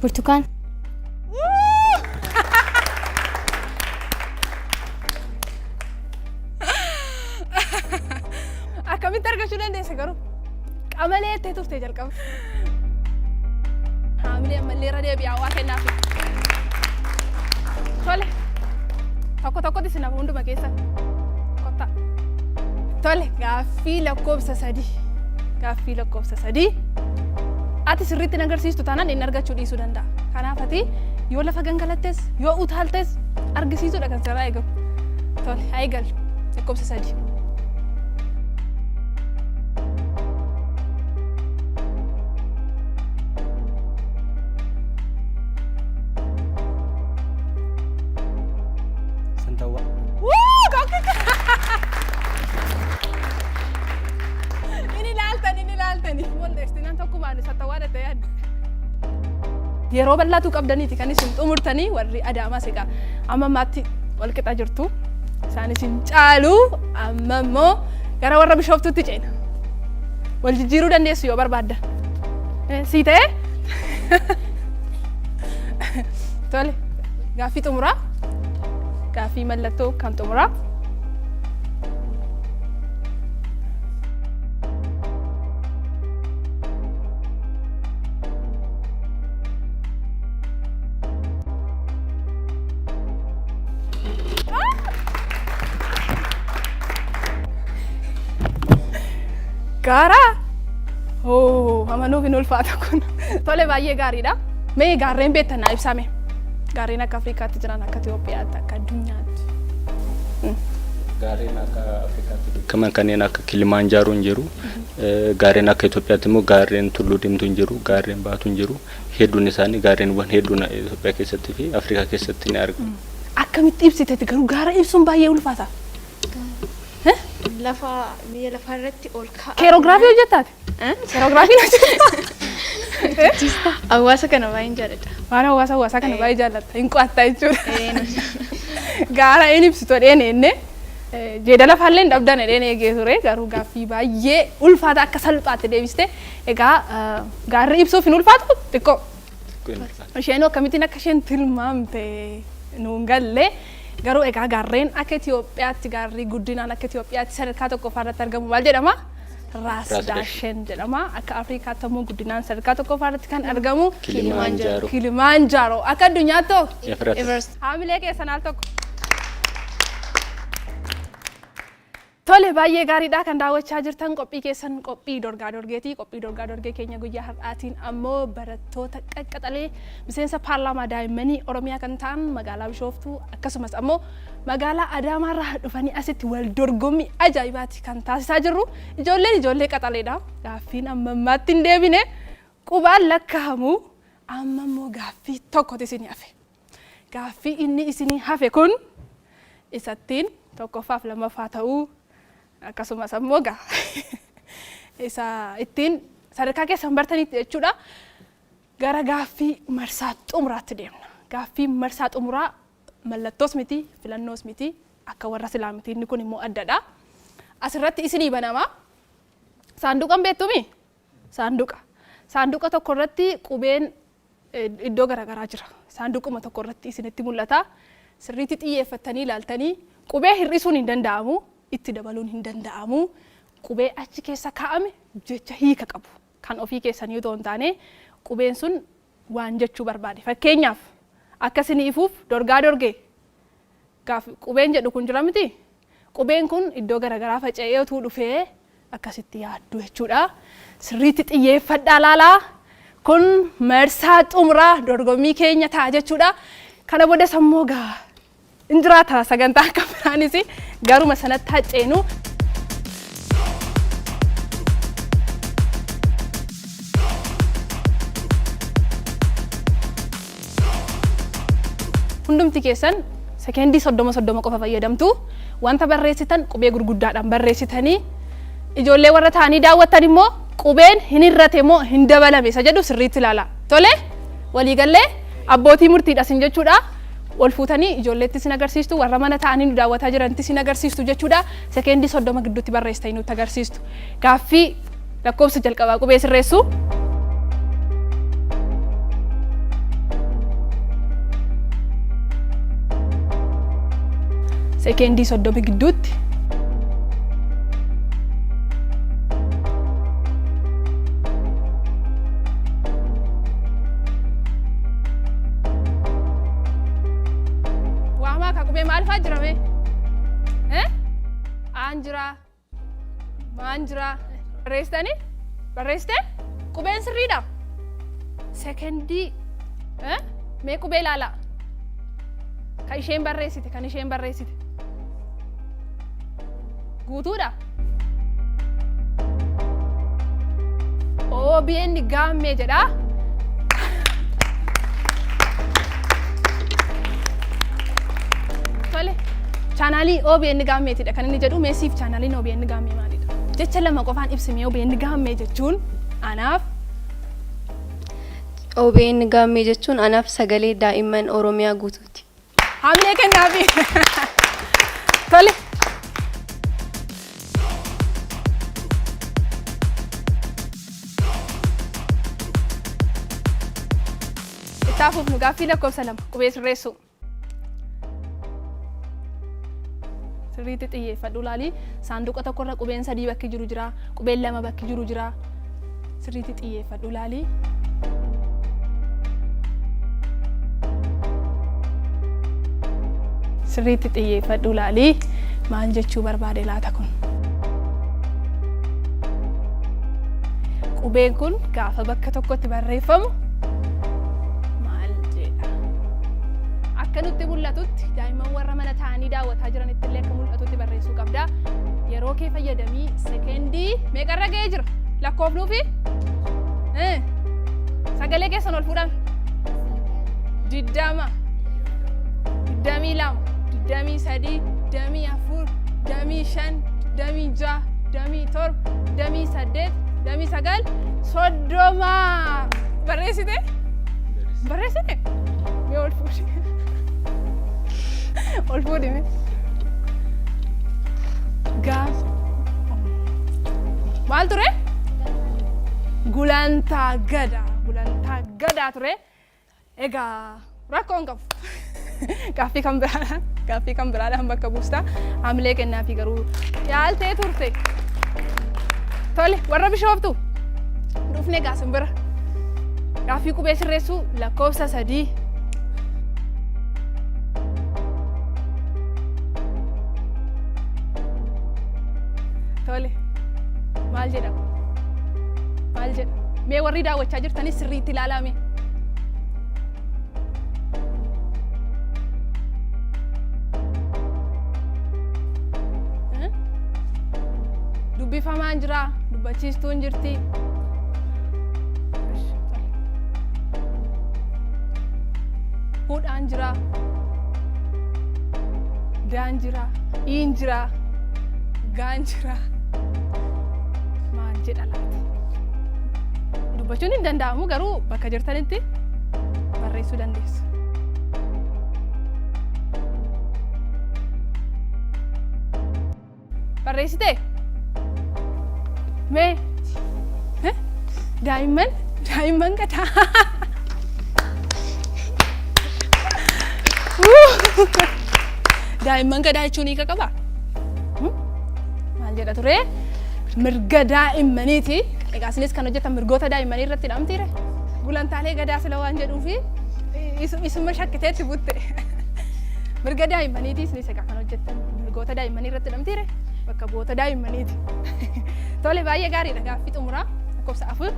burtukaan. Akkamitti argachuu dandeesse garuu? Qamalee itti turte jalqaba. Haamilee ammallee irra deebi'aa waa kennaaf. Tole. Tokkotti isin hafu hunduma keessa. Kottaa. Tole gaaffii lakkoofsa 3. Gaaffii lakkoofsa 3. Ati sirriitti agarsiistu taanaan inni argachuu dhiisuu danda'a. Kanaaf ati yoo lafa gangalattes yoo utaaltes argisiisuudha kan sirraa eegamu. Tole haa eegallu. Lakkoofsa 3. Santawwa. Inni ilaaltani. Molleestinaan tokkumaan santawwaa dha ta'e yeroo bal'aatu qabdaniiti kan isin xumurtanii warri Adaamaa seeqaa amma ammaatti wal qixaa jirtu. Isaan isin caalu amma immoo gara warra Bishooftuutti ceena. Wal jijjiiruu dandeessu yoo barbaadda. Sii ta'e? Tole gaaffii xumuraa. Gaaffii mallattoo kan xumuraa. Gaara Amanuuf hin ulfaata kun. Tole baay'ee gaariidha. Mee gaarreen beektan naa ibsame. Gaarreen akka Afrikaatti jiran akka Itoophiyaatti akka addunyaatti. Gaarreen akka Afrikaatti beekaman kanneen akka Kilimanjaaroon hin jiru. Gaarreen akka Itoophiyaatti immoo gaarreen Tulluu Diimtuu hin jiru, gaarreen Baatu hin jiru. Hedduun isaanii gaarreenwwan hedduun Itoophiyaa keessatti fi Afrikaa keessatti ni argamu. Akkamitti ibsiteeti garuu gaara ibsuun baay'ee ulfaata. Biyya lafaa irratti ol ka'a. Keeroogiraafii hojjettaati? Keeroogiraafiin hojjettaati? Hawaasa kana baay'een jaalladha. Waan hawaasa kana baay'ee jaallatta. Hin qo'atta jechuudha. Gaara hin ibsitu dheen enne jeeda lafaallee hin dhabdan dheen eegee ture garuu gaaffii baay'ee ulfaata akka salphaatti deebiste. Egaa gaarri ibsuuf hin ulfaatu xiqqoo. Isheen akkamittiin akka isheen tilmaamte nuun galle. Garuu egaa gaarreen akka Itoophiyaatti gaarri guddinaan akka Itoophiyaatti sadarkaa tokkoffaarratti argamu maal jedhama? Raas Daashen jedhama. Akka Afrikaatti immoo guddinaan sadarkaa tokkoffaarratti kan argamu Kilimanjaro. Akka addunyaatti hoo? Everest. Haamilee keessan al tokko. Tole baay'ee gaariidha kan daawwachaa jirtan qophii keessan qophii Dorgaa Dorgeetii. Qophii Dorgaa Dorgee keenya guyyaa har'aatiin ammoo barattoota qaqqaxalee miseensa paarlaamaa daa'immanii Oromiyaa kan ta'an magaalaa Bishooftuu akkasumas ammoo magaalaa Adaamaarraa dhufanii asitti wal dorgommii ajaa'ibaati kan taasisaa jirru. Ijoollee qaxaleedha. Gaaffiin ammammaatti hin deebine qubaan lakkaa'amu amma immoo gaaffii tokkotu isinii hafe. Gaaffii inni isinii hafe kun isattiin tokkoffaaf lammaffaa ta'uu akkasumas ammoo isa ittiin sadarkaa keessan bartanitti jechuudha. Gara gaaffii marsaa xumuraatti deemna. Gaaffii marsaa xumuraa mallattoos miti, filannoos miti, akka warra Islaamitii inni kun immoo addadha. Asirratti isinii banama. Saanduqan beektumi? Saanduqa tokko irratti qubeen iddoo garaagaraa jira. Saanduquma tokko irratti isinitti mul'ata. Sirriitti xiyyeeffattanii ilaaltanii qubee hir'isuun hin danda'amu. Itti dabaluun hin danda'amu. Qubee achi keessa kaa'ame jecha hiika qabu. Kan ofii keessanii otoo hin taane qubeen sun waan jechuu barbaade. Fakkeenyaaf akkasiniifuuf dorgaa dorgee qubeen jedhu kun jira miti. Qubeen kun iddoo garaagaraa faca'ee otuu dhufee akkasitti yaaddu jechuudha. Sirriitti xiyyeeffadhaa laalaa. Kun marsaa xumuraa dorgommii keenya ta'a jechuudha. Kana booda sammuu injiraata sagantaa akka biraanis garuma sanatti hacceenu. Hundumti keessan sekendii 30 qofa fayyadamtu. Wanta barreessitan qubee gurguddaadhaan barreessitanii ijoollee warra ta'anii daawwattan immoo qubeen hin hir'ate moo hin dabalame isa jedhu sirriitti ilaala. Tole waliigallee abbootii murtiidhas hin jechuudha. Wal fuutanii ijoolleetti sin agarsiistu warra mana ta'anii nu daawwataa jirantti sin agarsiistu jechuudha. Sekendii 30 gidduutti barreessitanii nutti agarsiistu. Gaaffii lakkoofsa jalqabaa qubee sirreessu. Sekendii 30 gidduutti. Manjira barreessitanii barreessite qubeen sirriidha. Sekendii mee qubee ilaala. Kan isheen barreessite guutuudha. OBN Gaammee jedha. Tole chaanaalii OBN Gaammeetidha kan inni jedhu. Meesiif chaanaaliin OBN Gaammee maalidha? Jecha lama qofaan ibsimee OBN Gaammee jechuun anaaf OBN Gaammee jechuun anaaf sagalee daa'imman Oromiyaa guutuuti. Haamilee kennaafi. Tole. Ittaafuuf nu gaaffii lakkoofsa 2 qubee sirreessu. Sirriitti xiyyeeffadhu laali. Saanduqa tokkorra qubeen 3 bakki jiru jira. Qubeen 2 bakki jiru jira. Sirriitti xiyyeeffadhu laali. Sirriitti xiyyeeffadhu laali. Maal jechuu barbaade laata kun? qubeen kun gaafa bakka tokkotti barreeffamu maal jedha? Akka nutti mul'atutti daa'imman warra mana taa'anii daawwataa jiranitti illee akka mul'atutti barreessuu qabda. Yeroo kee fayyadamii sekeendii meeqarra ga'ee jira? Lakkoofnuufi sagalee keessan ol fuudhame. 20, 22, 23, 24, 25, 26, 27, 28, 29, 30. Barreessite? Barreessite? Mee ol fuudhi. Ol fuudhi mee. Gaaf. Maal ture? Gulantaa gadaa. Gulantaa gadaa ture. Egaa rakkoon qabu. Gaaffii kan biraadhaan bakka buusta. Hamilee kennaafi garuu yaaltee turte. Tole warra Bishooftuu dhufne gaasin bira. Gaaffii qubee sirreessuu lakkoofsa 3. Tole maal jedha? Maal jedha? Mee warri daawwachaa jirtanis sirriitti ilaalame. Dubbifamaan jira, dubbachiistuun jirti. Fuudhaan jira, daan jira, iin jira, gaan jira. Maal jedha laata? Dubbachuun hin danda'amu garuu bakka jirtanitti barreessuu dandeessu. Barreessite? Mee? Daa'imman gadaa. Daa'imman gadaa jechuun hiika qaba? Maal jedha ture? Mirga daa'immaniiti. Egaa isinis kan hojjetan mirgoota daa'immanii irratti hidhamtiire. Gulantaalee gadaa sila waan jedhuufi isuma shakkiteetti butte. Mirga daa'immaniiti isinis egaa kan hojjetan mirgoota daa'immanii irratti hidhamtiire. Bakka bu'oota daa'immaniiti. Tole baay'ee gaariidha gaaffii xumuraa lakkoofsa 4.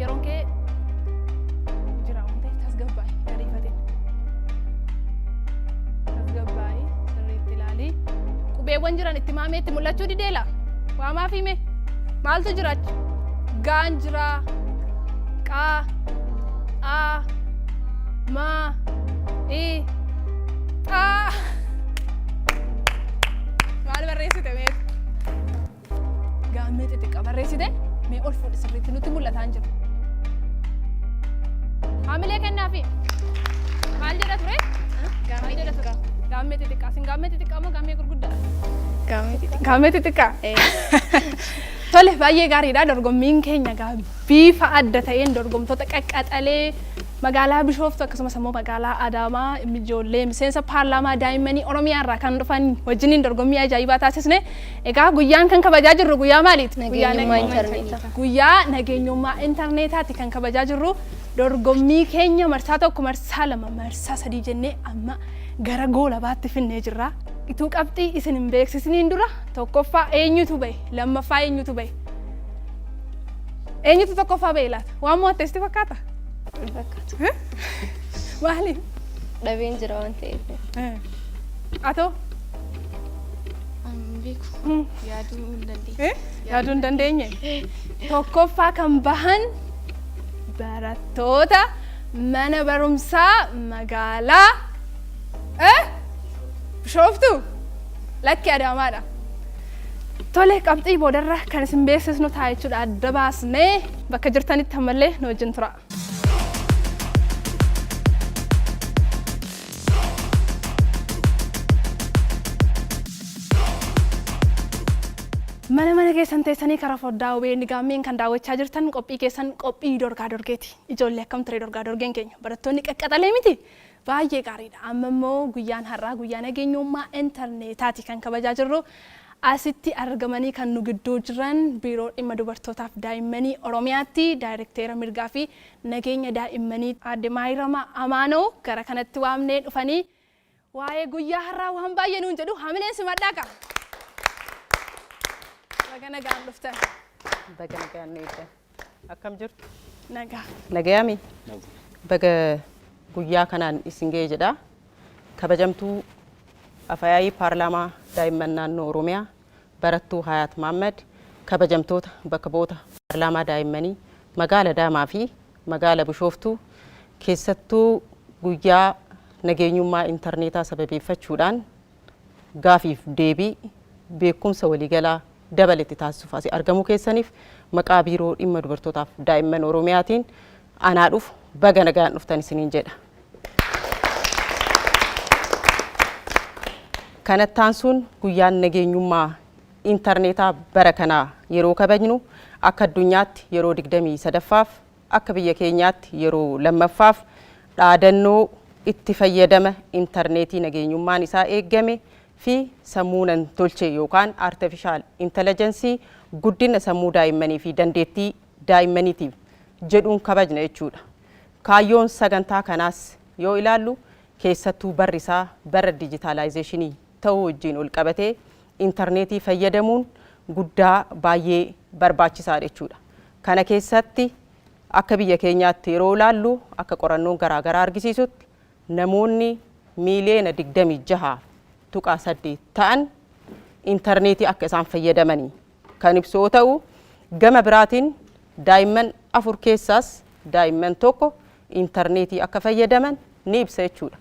Yeroon kee jira waan ta'eef tasgabbaa'ii ariifatee. Tasgabbaa'ii sirriitti ilaalii. Qubeewwan jiran itti maamee itti mul'achuu dideela. Waa maaf hime? Maaltu jira achi? Gaan jira. Qaa. Aa. Maa. Ii. Xaa. Maal barreessite mee? Gaammee xixiqqaa barreessite? Mee ol fuudhi sirriitti nutti mul'ataa jiru. Hamilee kennaafi maal jedha ture? Gaammee jedha ture. Gaammee xixiqqaa. Sin gaammee xixiqqaa moo gaammee gurguddaa? Gaammee xixiqqaa. Tole baay'ee gaariidha. Dorgommiin keenya bifa adda ta'een dorgomtoota qaqqaxalee magaalaa Bishooftuu akkasumas immoo magaalaa Adaamaa ijoollee miseensa paarlaamaa daa'immanii Oromiyaa irraa kan dhufan wajjiniin dorgommii ajaa'ibaa taasisne. Egaa guyyaan kan kabajaa jirru guyyaa maaliiti? Guyyaa nageenyummaa intarneetaati kan kabajaa jirru. Dorgommii keenya marsaa 1, marsaa 2, marsaa 3 jennee amma gara goolabaatti finnee jirra. Ituu qabxii isin hin beeksisniin dura tokkoffaa eenyutu bahe? Lammaffaa eenyutu bahe? Eenyutu tokkoffaa bahe laata? Waan mo'atteesti fakkaata? Fakkaatu. Maaliif? Dhabeen jira waan ta'eef. Atoo? Yaaduu hin dandeenye. Tokkoffaa kan bahan barattoota mana barumsaa magaalaa Bishooftuu lakki Adaamaadha. Tole qabxii boodarra kan isin beeksisnu ta'a jechuudha. Adda baasnee bakka jirtanitti ammallee nu wajjin tura. keessan teessanii karaa foddaa OBN Gaammeen kan daawwachaa jirtan qophii keessan qophii Dorgaa Dorgeeti. Ijoollee akkam ture Dorgaa Dorgeen keenya barattoonni qaqqaxalee miti baay'ee gaariidha. Amma immoo guyyaan har'aa guyyaa nageenyummaa intarneetaati kan kabajaa jirru. Asitti argamanii kan nu gidduu jiran biiroo dhimma dubartootaaf daa'immanii Oromiyaatti daayirekteera mirgaa fi nageenya daa'immanii Aadde Maayirama Amaanoo gara kanatti waamnee dhufanii waa'ee guyyaa har'aa waan baay'ee nuun jedhu hamileen simadhaa qaba. Baga nagaan dhuftan. Baga nagaan nu eeggan. Akkam jirtu? Nagaa. Nagayaami? Baga guyyaa kanaan isin ga'e jedha. Kabajamtuu Afyaa'ii Paarlaamaa Daa'imman Naannoo Oromiyaa Barattuu Hayaat Mahammad, kabajamtoota bakka bu'oota Paarlaamaa Daa'immanii magaala Adaamaa fi magaala Bishooftuu keessattuu guyyaa nageenyummaa intarneetaa sababeeffachuudhaan gaafiif deebii beekumsa waliigalaa dabaletti taasisuuf asii argamuu keessaniif maqaa biiroo dhimma dubartootaaf daa'imman Oromiyaatiin anaa dhufu baga nagaan dhuftan isiniin jedha. Kanattaan sun guyyaan nageenyummaa intarneetaa bara kanaa yeroo kabajnu akka addunyaatti yeroo 23ffaaf akka biyya keenyaatti yeroo lammaffaaf dhaadannoo itti fayyadama intarneetii nageenyummaan isaa eeggame fi sammuu nam-tolchee yookaan artificial intelligence guddina sammuu daa'immanii fi dandeettii daa'immaniitiif jedhuun kabajna jechuudha. Kaayyoon sagantaa kanaas yoo ilaallu keessattuu barri isaa bara dijitaalaayizeeshinii ta'uu wajjin ol qabatee intarneetii fayyadamuun guddaa baay'ee barbaachisaa jechuudha. Kana keessatti akka biyya keenyaatti yeroo ilaallu akka qorannoon garaagaraa argisiisutti namoonni miiliyoona 26.8 ta'an intarneetii akka isaan fayyadamanii kan ibsu yoo ta'u, gama biraatiin daa'imman 4 keessaas daa'imman tokko intarneetii akka fayyadaman ni ibsa jechuudha.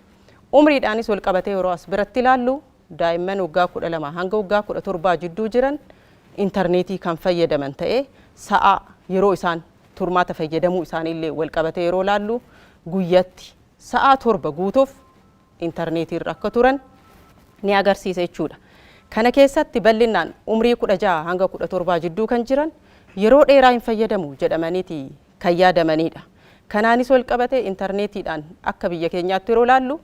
Umriidhaanis wal qabatee yeroo as biratti ilaallu daa'imman waggaa 12 hanga waggaa 17 jidduu jiran intarneetii kan fayyadaman ta'ee sa'a yeroo isaan turmaata fayyadamuu isaaniillee wal qabatee yeroo ilaallu guyyatti sa'a 7 guutuuf intarneetii irra akka turan ni agarsiisa jechuudha. Kana keessatti bal'inaan umrii 16 hanga 17 jidduu kan jiran yeroo dheeraa hin fayyadamu jedhamaniiti kan yaadamanidha. Kanaanis wal qabatee intarneetiidhaan akka biyya keenyaatti yeroo ilaallu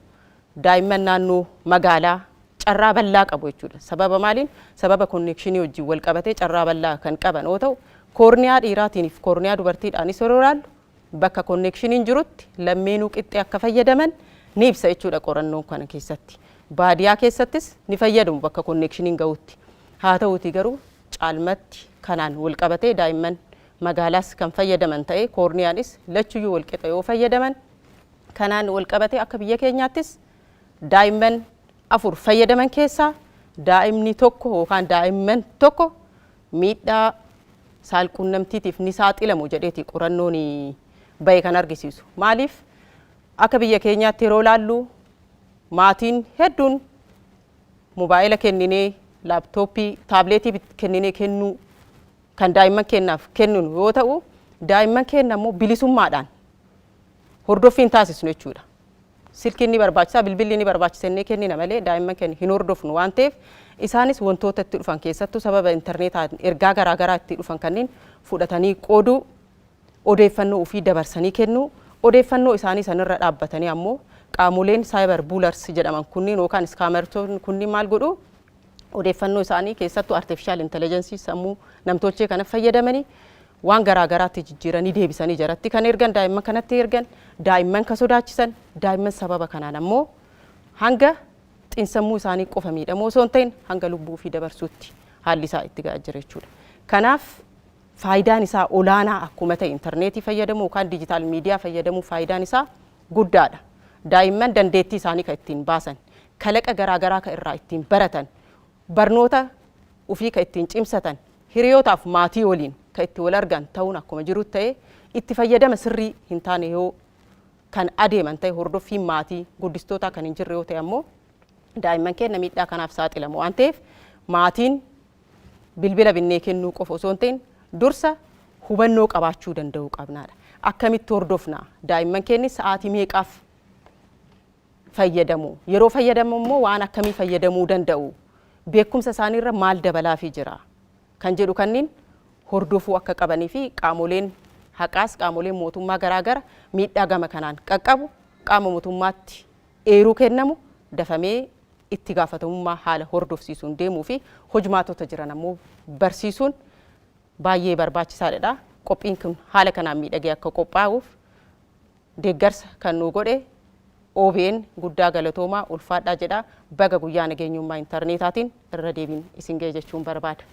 daa'imman naannoo magaalaa carraa bal'aa qabu jechuudha. Sababa maaliin? Sababa konnekshinii wajjin wal qabatee carraa bal'aa kan qaban yoo ta'u, koorniyaa dhiiraatiiniif koorniyaa dubartiidhaanis yeroo ilaallu bakka konnekshiniin jirutti lammeenuu qixxee akka fayyadaman ni ibsa jechuudha qorannoon kana keessatti. Baadiyaa keessattis ni fayyadamu bakka konnekshiniin ga'utti. Haa ta'uutii garuu caalmatti kanaan wal qabatee daa'imman magaalaas kan fayyadaman ta'ee koorniyaanis lachuyyuu wal qixa yoo fayyadaman kanaan wal qabatee akka biyya keenyaattis daa'imman 4 fayyadaman keessaa daa'imni tokko yookaan daa'imman tokko miidhaa saalquunnamtiitiif ni saaxilamu jedheeti qorannoon bahe kan argisiisu. Maaliif akka biyya keenyaatti yeroo ilaallu maatiin hedduun moobaayila kenninee laaptooppii taableetii kenninee kennuu kan daa'imman keenyaaf kennuun yoo ta'u, daa'imman keenya immoo bilisummaadhaan hordoffii hin taasisnu jechuudha. Silkiin ni barbaachisaa, bilbilli ni barbaachisa inni kennina malee daa'imman keenya hin hordofnu waan ta'eef isaanis wantoota itti dhufan keessattuu sababa intarneetaan ergaa garaagaraa itti dhufan kanneen fudhatanii qooduu, odeeffannoo ofii dabarsanii kennuu, odeeffannoo isaanii sanirra dhaabbatanii ammoo qaamoleen saayibar buulars jedhaman kunniin yookaan iskaamertoonni kunniin maal godhu odeeffannoo isaanii keessattuu artificial intelligence sammuu namtolchee kana fayyadamanii waan garaagaraatti jijjiiranii deebisanii jaratti kan ergan daa'imman kanatti ergan daa'imman kan sodaachisan daa'imman sababa kanaan ammoo hanga xiinsammuu isaanii qofa miidhamoo osoo hin ta'in hanga lubbuu fi dabarsuutti haalli isaa itti ga'aa jira jechuudha. Kanaaf faayidaan isaa olaanaa akkuma ta'e intarneetii fayyadamuu yookaan dijitaal miidiyaa fayyadamuu faayidaan isaa guddaadha. Daa'imman dandeettii isaanii kan ittiin baasan, kalaqa garaagaraa kan irraa ittiin baratan, barnoota ofii kan ittiin cimsatan, hiriyootaaf maatii waliin kan itti wal argan ta'uun akkuma jiru ta'e itti fayyadama sirrii hin taane yoo kan adeeman ta'e hordoffiin maatii guddistootaa kan hin jirre yoo ta'e ammoo daa'imman keenya miidhaa kanaaf saaxilamu waan ta'eef maatiin bilbila binnee kennuu qofa osoo hin ta'in dursa hubannoo qabaachuu danda'uu qabnaadha. Akkamitti hordofna daa'imman keenya sa'aatii meeqaaf fayyadamu, yeroo fayyadamu immoo waan akkamii fayyadamuu danda'u, beekumsa isaaniirra maal dabalaafii jira. kan jedhu kanniin hordofuu akka qabanii fi qaamoleen haqaas qaamoleen mootummaa garaagara miidhaa gama kanaan qaqqabu qaama mootummaatti eeruu kennamu dafamee itti gaafatamummaa haala hordofsiisuun deemuu fi hojmaatota jiran ammoo barsiisuun baay'ee barbaachisaadha. Qophiin kun haala kanaan miidhagee akka qophaa'uuf deeggarsa kan nu godhe OBN guddaa galatoomaa ulfaadhaa jedha. Baga guyyaa nageenyummaa intarneetaatiin irra deebiin isin ga'e jechuun barbaada.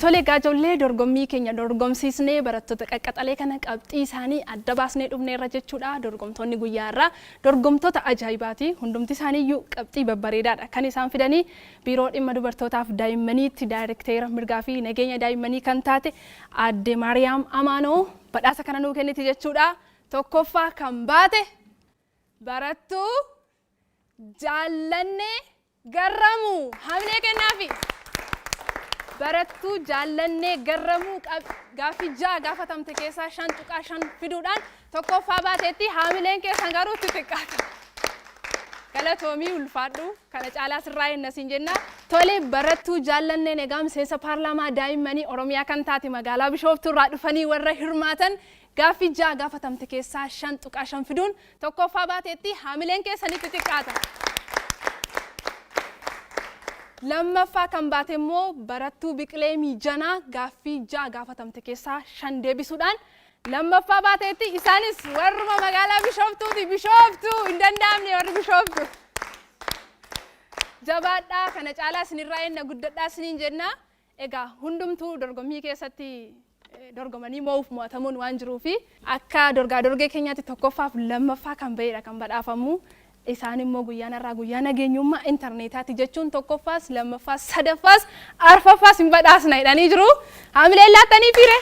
Tole gaajollee dorgommii keenya dorgomsiisnee barattoota qaqqaxalee kana qabxii isaanii adda baasnee dhufneerra jechuudha. Dorgomtoonni guyyaa irraa dorgomtoota ajaa'ibaati. Hundumti isaaniiyyuu qabxii babbareedaadha. Kan isaan fidanii biiroo dhimma dubartootaaf daa'immaniitti daayirekteera mirgaa fi nageenya daa'immanii kan taate Aadde Maariyaam Amaanoo badhaasa kana nuu kenniti jechuudha. Tokkoffaa kan baate barattuu Jaallannee Garramuu hamilee kennaafi. Barattuu Jaallannee Garramuu gaaffii 6 gaafatamte keessaa 5.5 fiduudhaan tokkoffaa baateetti hamileen keessan garuu xixiqqaata. Galatoomii ulfaadhu kana caalaa sirraa ennasiin jenna. Tole barattuu Jaallanneen egaa miseensa paarlaamaa daa'immanii Oromiyaa kan taate magaalaa Bishooftuu irraa dhufanii warra hirmaatan gaaffii 6 gaafatamte keessaa 5.5 fiduun tokkoffaa baateetti hamileen keessan xixiqqaata. Lammaffaa kan baate immoo barattuu Biqilee Miijanaa gaaffii 6 gaafatamte keessaa 5 deebisuudhaan lammaffaa baateetti isaanis warruma magaalaa Bishooftuuti. Bishooftuu hin danda'amne warri Bishooftuu. Jabaadhaa kana caalaa isinirraa enna guddadhaa isiniin jenna. Egaa hundumtuu dorgommii keessatti dorgomanii moo'uuf mo'atamuun waan jiruufi akka dorgaa dorgee keenyaatti tokkoffaaf lammaffaa kan ba'edha kan badhaafamu. Isaan immoo guyyaan irraa guyyaa nageenyummaa intarneetaati jechuun tokkoffaas lammaffaas sadaffaas arfaffaas hin badhaasna jedhanii jiru. Hamileen laattanii fiire.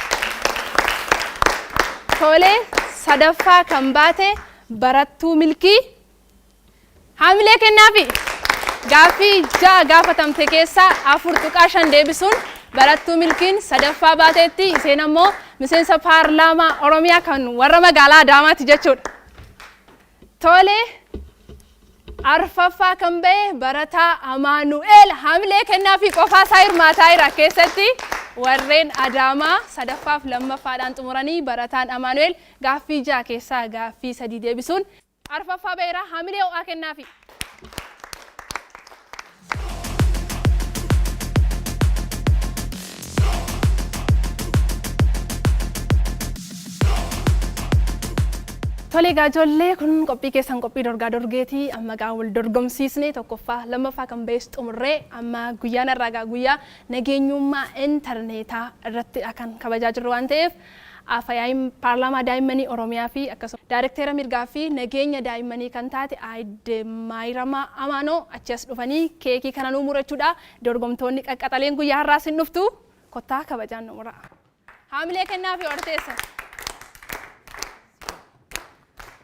Tole sadaffaa kan baate barattuu Milkii hamilee kennaafi. Gaaffii 6 gaafatamte keessaa 4.5 deebisuun barattuu Milkiin sadaffaa baateetti isheen ammoo miseensa paarlaamaa Oromiyaa kan warra magaalaa Adaamaati jechuudha. Tole arfaffaa kan ba'e barataa Amaanu'eel hamilee kennaafi qofaa isaa hirmaataa jira keessatti warreen Adaamaa sadaffaaf lammaffaadhaan xumuranii barataan Amaanu'eel gaaffii 6 keessaa gaaffii 3 deebisuun arfaffaa ba'eera hamilee ho'aa kennaafi. Tole gaajollee kun qophii keessan qophii dorgaa dorgeetii amma gaa wal dorgomsiisnee tokkoffaa lammaffaa kan ba'es xumurree amma guyyaan irraa guyyaa nageenyummaa intarneetaa irratti kan kabajaa jirru waan ta'eef afayaayin paarlaamaa daa'immanii Oromiyaa fi akkasumas daayirekteera mirgaa fi nageenya daa'immanii kan taate Aadde Maariyaam Amaanoo achi as dhufanii keekii kana nuu murachuudha. Dorgomtoonni qaqqaxaleen guyyaa har'aa sin dhuftu kottaa kabajaan nu mura. Hamilee kennaafi horteessa.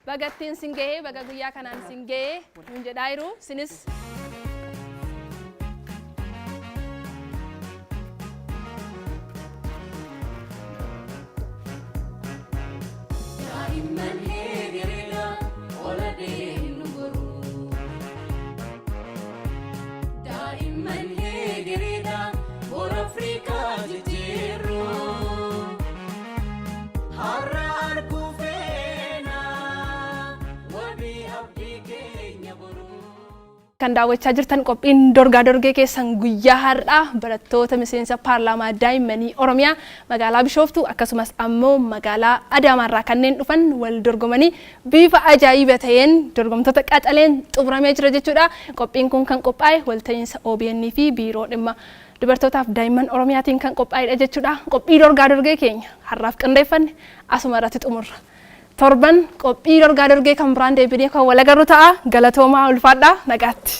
Bagattiin sin ga'ee baga guyyaa kanaan sin ga'ee nun jedhaa jiru sinis daa'imman heegereedha ola deemnu goruu daa'imman heegereedha bora Afrikaa jijjiirru har'a arguu kan daawwachaa jirtan qophiin dorgaa dorgee keessan guyyaa har'aa barattoota miseensa paarlaamaa daa'immanii Oromiyaa magaalaa Bishooftuu akkasumas ammoo magaalaa Adaamaarraa kanneen dhufan wal dorgomanii bifa ajaa'iba ta'een dorgomtoota qaxaleen xumuramee jira jechuudha. Qophiin kun kan qophaa'e walta'iinsa OBN fi biiroo dhimma dubartootaaf daa'imman Oromiyaatiin kan qophaa'edha jechuudha. Qophii dorgaa dorgee keenya har'aaf qindeeffanne asuma irratti xumurra. Torban qophii dorgaa dorgee kan biraan deebinee kan wal agarru ta'a. Galatoomaa ulfaadhaa nagaatti.